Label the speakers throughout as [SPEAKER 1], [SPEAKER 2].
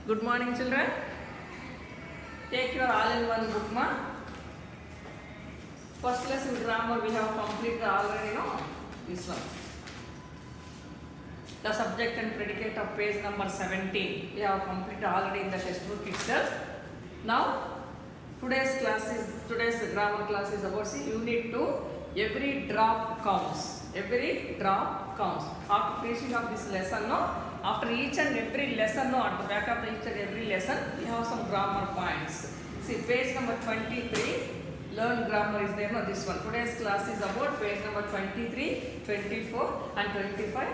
[SPEAKER 1] Good morning, children. Take your all-in-one book, ma. First lesson grammar we have completed already, no? This one. The subject and predicate of page number 17. We have completed already in the textbook itself. Now, today's grammar class is about unit 2. Every drop counts. Every drop counts. After finishing of this lesson, no? After each and every lesson, no, at the back of each and every lesson, we have some grammar points. See, page number 23, learn grammar is there, no, this one. Today's class is about page number 23, 24 and 25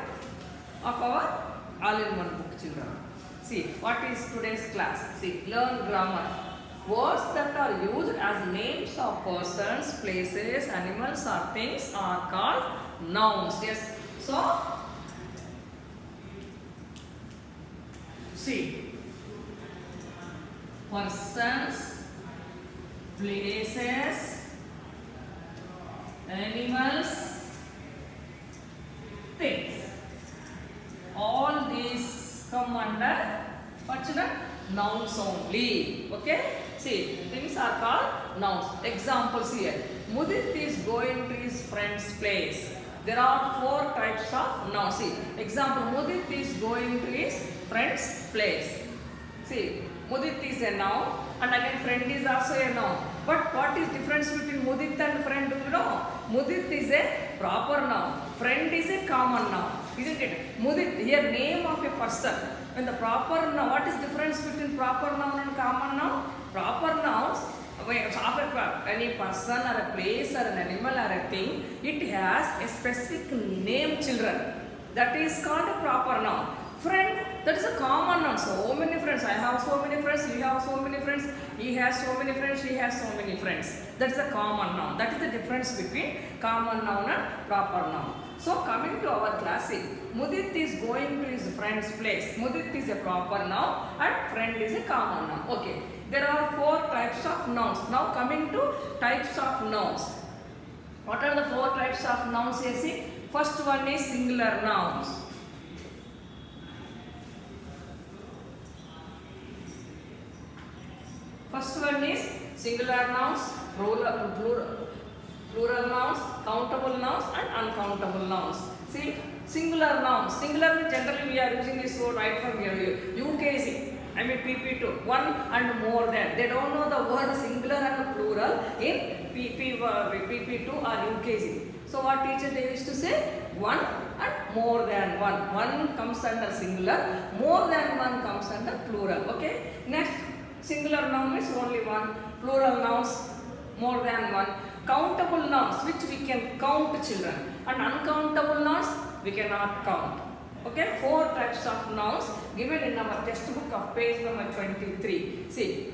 [SPEAKER 1] of our all-in-one book, children. See, what is today's class? See, learn grammar. Words that are used as names of persons, places, animals or things are called nouns. Yes. So, see, persons, places, animals, things. All these come under what, children? Nouns only. Okay? See, things are called nouns. Examples here. Mudit is going to his friend's place. There are 4 types of nouns. See, example, Mudit is going to his friend's place. See, Mudit is a noun and again friend is also a noun. But what is difference between Mudit and friend? Do you know? Mudit is a proper noun. Friend is a common noun. Isn't it? Mudit, here name of a person. When the proper noun, what is difference between proper noun and common noun? Proper nouns, any person or a place or an animal or a thing, it has a specific name, children. That is called a proper noun. Friend, that is a common noun. So many friends. I have so many friends. You have so many friends. He has so many friends. She has so many friends. That is a common noun. That is the difference between common noun and proper noun. So coming to our class, Mudit is going to his friend's place. Mudit is a proper noun and friend is a common noun. Okay. There are 4 types of nouns. Now coming to types of nouns. What are the 4 types of nouns here? See, first one is singular nouns. First one is singular nouns, plural nouns, countable nouns and uncountable nouns. See, singular nouns. Singular, generally we are using this word right from here. UKC, I mean PP2, one and more than. They don't know the word singular and plural in PP2 or UKC. So what teacher they used to say? One and more than one. One comes under singular, more than one comes under plural. Okay. Next, singular noun is only one. Plural nouns, more than one. Countable nouns, which we can count, children. And uncountable nouns, we cannot count. Okay, 4 types of nouns given in our textbook of page number 23. See,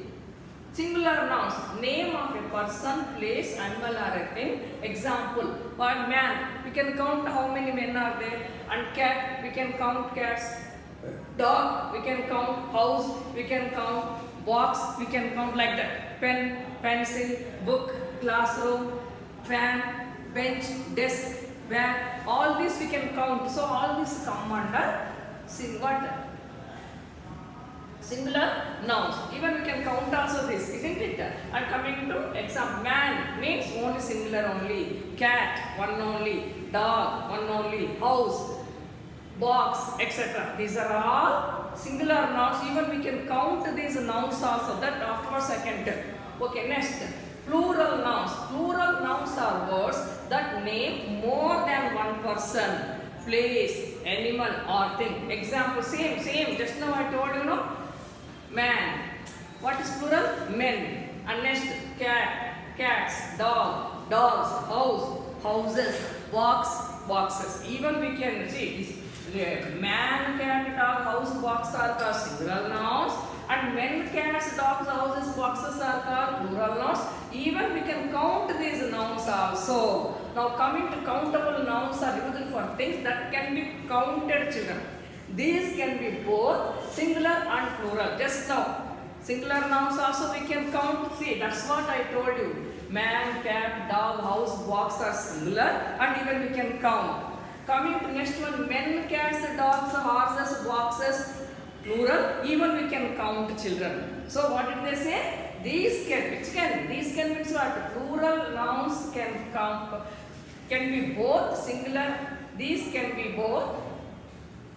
[SPEAKER 1] singular nouns, name of a person, place, animal or a thing. Example, one man, we can count how many men are there. And cat, we can count cats. Dog, we can count. House, we can count. Box, we can count like that. Pen, pencil, book, classroom, fan, bench, desk, bag, all these we can count. So all these come under singular nouns. Even we can count also this, isn't it? And coming to example, man means only singular only. Cat, one only. Dog, one only. House, box, etc. These are all singular nouns. Even we can count these nouns also. That afterwards I can tell. Okay, next. Plural nouns. Plural nouns are words that name more than one person, place, animal or thing. Example, same. Just now I told you, no? Man. What is plural? Men. And next, cat, cats, dog, dogs, house, houses, boxes. Even we can see man, cat, dog, house, box are called singular nouns. And men, cats, dogs, houses, boxes are called plural nouns. Even we can count these nouns also. Now coming to countable nouns are used for things that can be counted, children. These can be both singular and plural. Just now, singular nouns also we can count. See, that's what I told you. Man, cat, dog, house, box are singular and even we can count. Coming to next one, men, cats, dogs, horses, boxes, plural, even we can count children. So what did they say? These can means what? Plural nouns can count, can be both singular. These can be both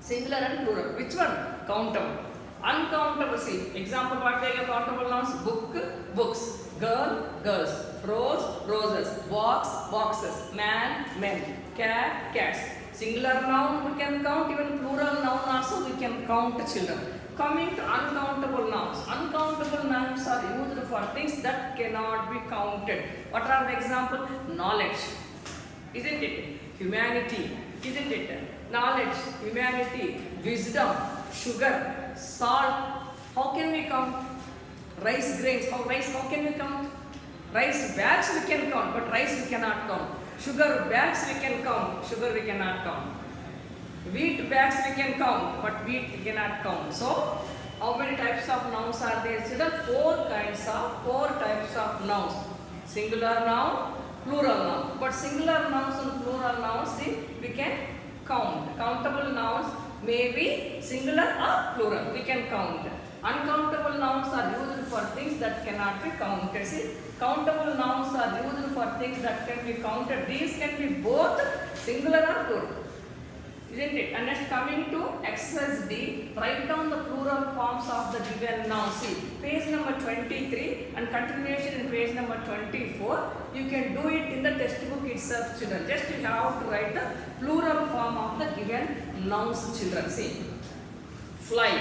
[SPEAKER 1] singular and plural. Which one? Countable. Uncountable. See, example what they are countable nouns? Book, books. Girl, girls. Rose, roses. Box, boxes. Man, men. Cat, cats. Singular noun we can count, even plural noun also we can count children. Coming to uncountable nouns. Uncountable nouns are used for things that cannot be counted. What are the example? Knowledge. Isn't it? Humanity. Isn't it? Knowledge, humanity, wisdom, sugar, salt. How can we count? Rice grains. How can we count? Rice bags we can count, but rice we cannot count. Sugar bags we can count, sugar we cannot count. Wheat bags we can count, but wheat we cannot count. So, how many types of nouns are there? So, there are four types of nouns. Singular noun, plural noun. But singular nouns and plural nouns, see, we can count. Countable nouns may be singular or plural. We can count. Uncountable nouns are used for things that cannot be counted. See, countable nouns are used for things that can be counted. These can be both singular or plural. Isn't it? And next, coming to exercise D, write down the plural forms of the given noun. See, page number 23 and continuation in page number 24. You can do it in the textbook itself, children. Just you have to write the plural form of the given nouns, children. See, fly.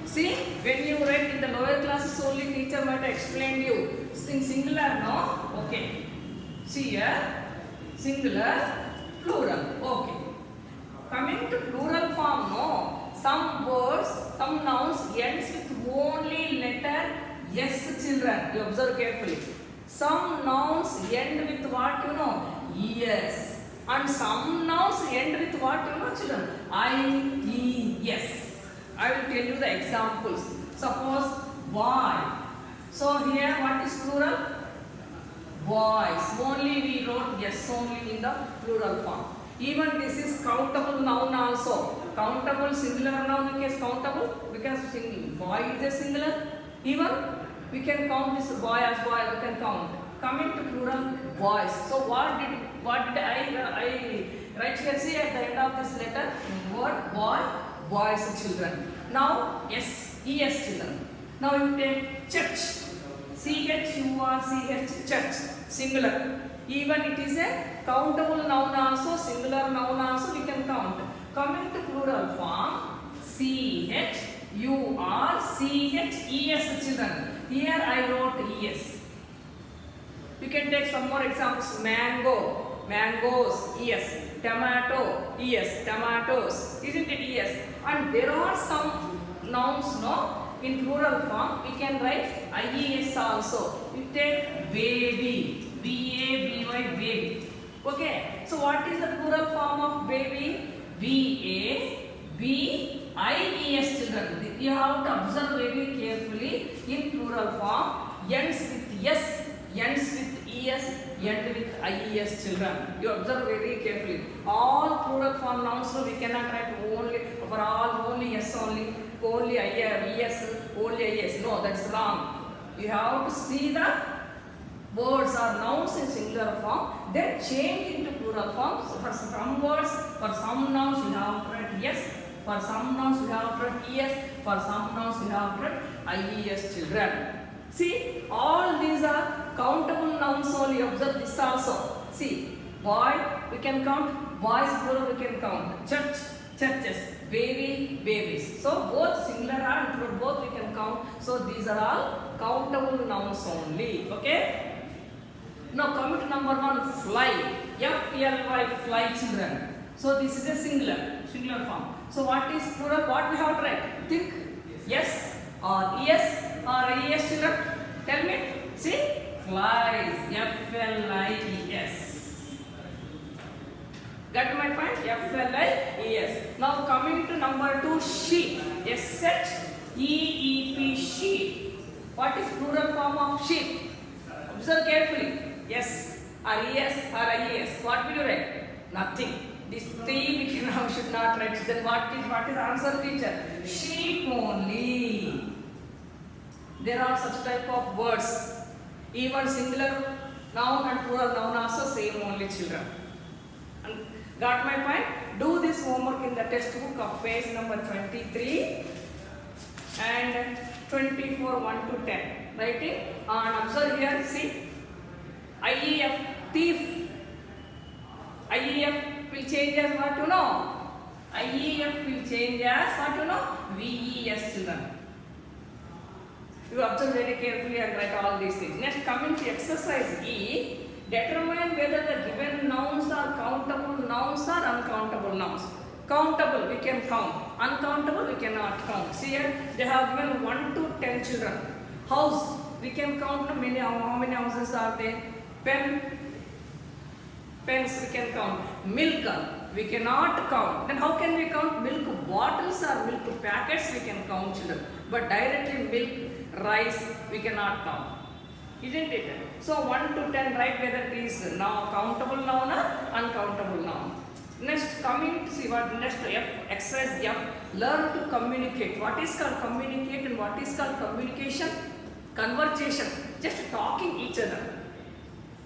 [SPEAKER 1] See, when you write in the lower classes only, teacher might explain you. In singular, no? Okay. See here, singular, plural. Okay. Coming to plural form, no? Some words, some nouns ends with only letter S, children. You observe carefully. Some nouns end with what, you know? Yes. And some nouns end with what, you know, children? I-E-S. I will tell you the examples. Suppose boy. So here what is plural? Boys. Only we wrote yes only in the plural form. Even this is countable noun also. Countable singular noun because countable because boy is a singular. Even we can count this boy as boy. We can count. Coming to plural, boys. So what did I write here? See at the end of this letter word boy. Boys, children. Now, yes, ES, children. Now you take church. CHURCH, church, singular. Even it is a countable noun also, singular noun also we can count. Coming to plural form, CHURCHES, children. Here I wrote ES. You can take some more examples. Mango, mangoes, ES. Tomato, yes, tomatoes, isn't it? Yes. And there are some nouns, no? In plural form, we can write IES also. We take baby, B-A-B-Y, baby. Okay. So what is the plural form of baby? B-A-B-I-E-S, children. You have to observe very carefully in plural form. Ends with yes, ends with ES, end with IES, children. You observe very carefully. All plural form nouns, so we cannot write only for all only yes only ES, only IES. No, that's wrong. You have to see the words or nouns in singular form, then change into plural form. So for some words, for some nouns you have to write yes, for some nouns you have to write ES, for some nouns you have to write IES, children. See, all these are countable nouns only. Observe this also. See, boy, we can count. Boys, plural, we can count. Church, churches. Baby, babies. So, both singular and plural, both we can count. So, these are all countable nouns only. Okay? Now, coming to number one, fly. F-L-Y, fly, children. So, this is a singular form. So, what is plural? What we have to write? Think. Yes or ES or IES, children? Tell me. See? Flies. F-L-I-E-S. Got my point? F-L-I-E-S. Now coming to number two, sheep. S-H-E-E-P, sheep. What is plural form of sheep? Observe carefully. Yes or ES or IES. What will you write? Nothing. These three we should not write. Then what is answer, teacher? Sheep only. there are such type of words. Even singular noun and plural noun also same only, children. And got my point? Do this homework in the textbook of page number 23 and 24, 1 to 10. Writing and observe here. See, IEF, thief. IEF will change as what you know. IEF will change as what you know. VES, children. You observe very carefully and write all these things. Next, coming to exercise E, determine whether the given nouns are countable nouns or uncountable nouns. Countable, we can count. Uncountable, we cannot count. See here, they have given 1 to 10 children. House, we can count many. How many houses are there? Pen, pens we can count. Milk, we cannot count. Then how can we count? Milk bottles or milk packets we can count, children. But directly milk, rice, we cannot count. Isn't it? So 1 to 10, write whether it is now countable noun or uncountable noun. Next, coming to see what next F, exercise F, learn to communicate. What is called communicate and what is called communication? Conversation, just talking each other.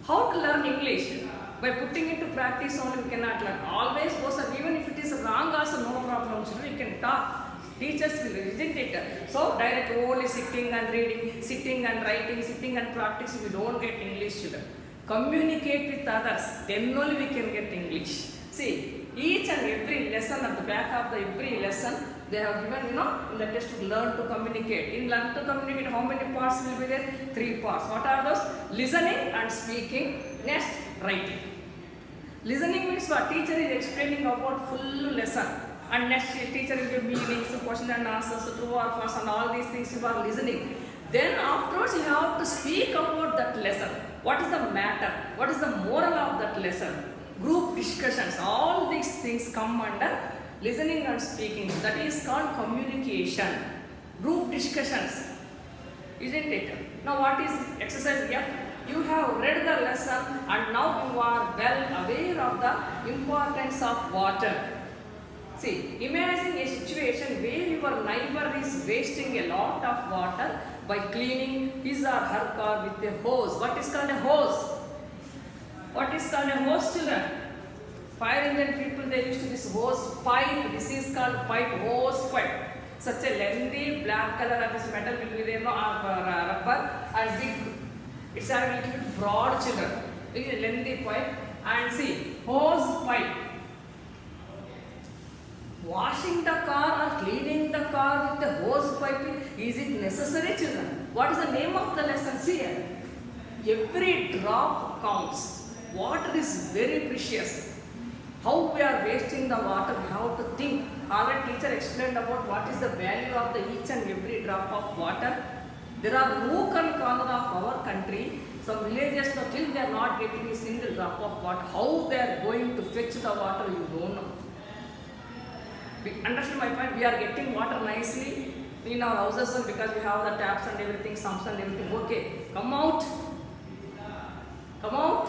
[SPEAKER 1] How to learn English? By putting into practice only we cannot learn. Always goes up, even if it is wrong also no problem, children, you can talk. Teachers will, isn't it? So direct only sitting and reading, sitting and writing, sitting and practicing, we don't get English, children. Communicate with others, then only we can get English. See, each and every lesson at the back of the every lesson, they have given, in the test to learn to communicate. In learn to communicate, how many parts will be there? 3 parts. What are those? Listening and speaking. Next, writing. Listening means what? Teacher is explaining about full lesson. And next teacher will give meanings, question and answers, true or false, and all these things you are listening. Then afterwards you have to speak about that lesson. What is the matter? What is the moral of that lesson? Group discussions, all these things come under listening and speaking. That is called communication. Group discussions, isn't it? Now what is exercise F? You have read the lesson and now you are well aware of the importance of water. See, imagine a situation where your neighbor is wasting a lot of water by cleaning his or her car with a hose. What is called a hose? What is called a hose, children? Fire engine people, they used to this hose pipe. This is called pipe, hose pipe. Such a lengthy black color of this metal will be there, rubber and big. It's a little bit broad, children. It is a lengthy pipe. And see, hose pipe. Washing the car or cleaning the car with the hose pipe, is it necessary, children? What is the name of the lesson? See here. Every drop counts. Water is very precious. How we are wasting the water, we have to think. Already teacher explained about what is the value of the each and every drop of water. There are nook and corner of our country. Some villages, till they are not getting a single drop of water. How they are going to fetch the water, you don't know. Understand my point? We are getting water nicely in our houses because we have the taps and everything, sumps and everything. Okay, come out. Come out.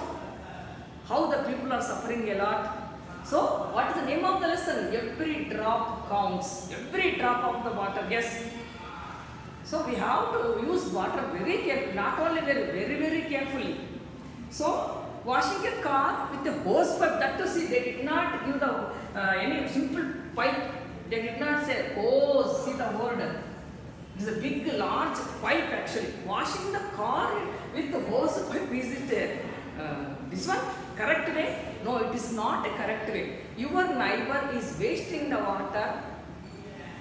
[SPEAKER 1] How the people are suffering a lot. So, what is the name of the lesson? Every drop counts. Every drop of the water, yes. So, we have to use water very carefully, not only very carefully. So, washing a car with a hose pipe, that to see, they did not give the any simple pipe. They did not say hose, see the word. It is a big, large pipe actually. Washing the car with the hose pipe, is it this one correct way? No, it is not a correct way. Your neighbor is wasting the water.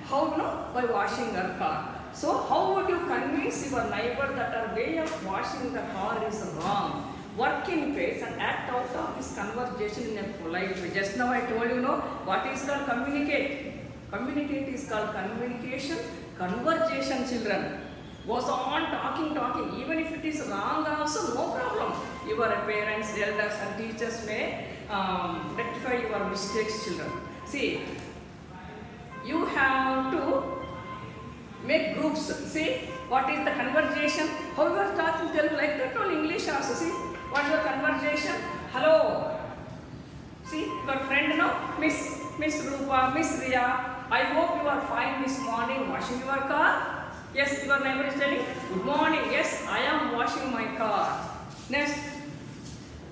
[SPEAKER 1] How? No? By washing her car. So, how would you convince your neighbor that our way of washing the car is wrong? Work in pace and act out of this conversation in a polite way. Just now I told you, what is called communicate. Communicate is called communication. Conversation, children. Goes on talking. Even if it is wrong also, no problem. Your parents, elders and teachers may rectify your mistakes, children. See, you have to make groups. See, what is the conversation? How you are talking Telugu like that, or English also. See, what is the conversation? Hello. See, your friend now, Miss Rupa, Miss Ria. I hope you are fine this morning washing your car. Yes, your neighbor is telling, good morning. Yes, I am washing my car. Next,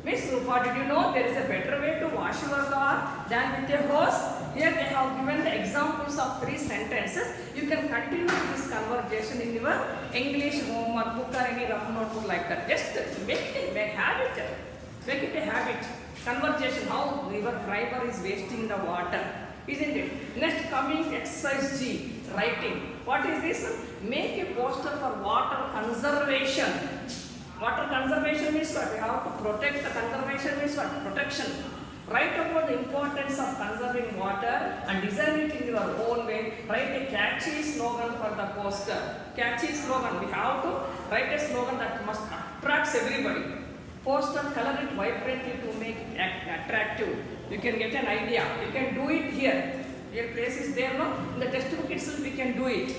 [SPEAKER 1] Miss Rupa, did you know there is a better way to wash your car than with a hose? Here they have given the examples of 3 sentences. You can continue this conversation in your English homework book or any rough notebook like that. Just make it a habit. Make it a habit. Conversation, how your driver is wasting the water. Isn't it? Next, coming exercise G, writing. What is this? Make a poster for water conservation. Water conservation means what? We have to protect. The conservation means what? Protection. Write about the importance of conserving water and design it in your own way. Write a catchy slogan for the poster. Catchy slogan. We have to write a slogan that must attract everybody. Poster, color it vibrantly to make it attractive. You can get an idea. You can do it here. Your place is there, no? In the textbook itself, we can do it.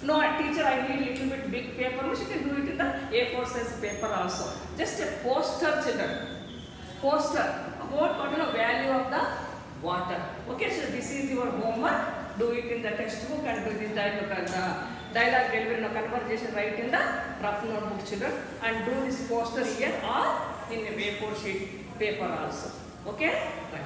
[SPEAKER 1] No, teacher, I need a little bit big paper. You can do it in the A4 size paper also. Just a poster, children. Poster about value of the water. Okay, so this is your homework. Do it in the textbook and do this dialogue delivery conversation right in the rough notebook, children, and do this poster here or in a A4 sheet paper also. Okay? Right.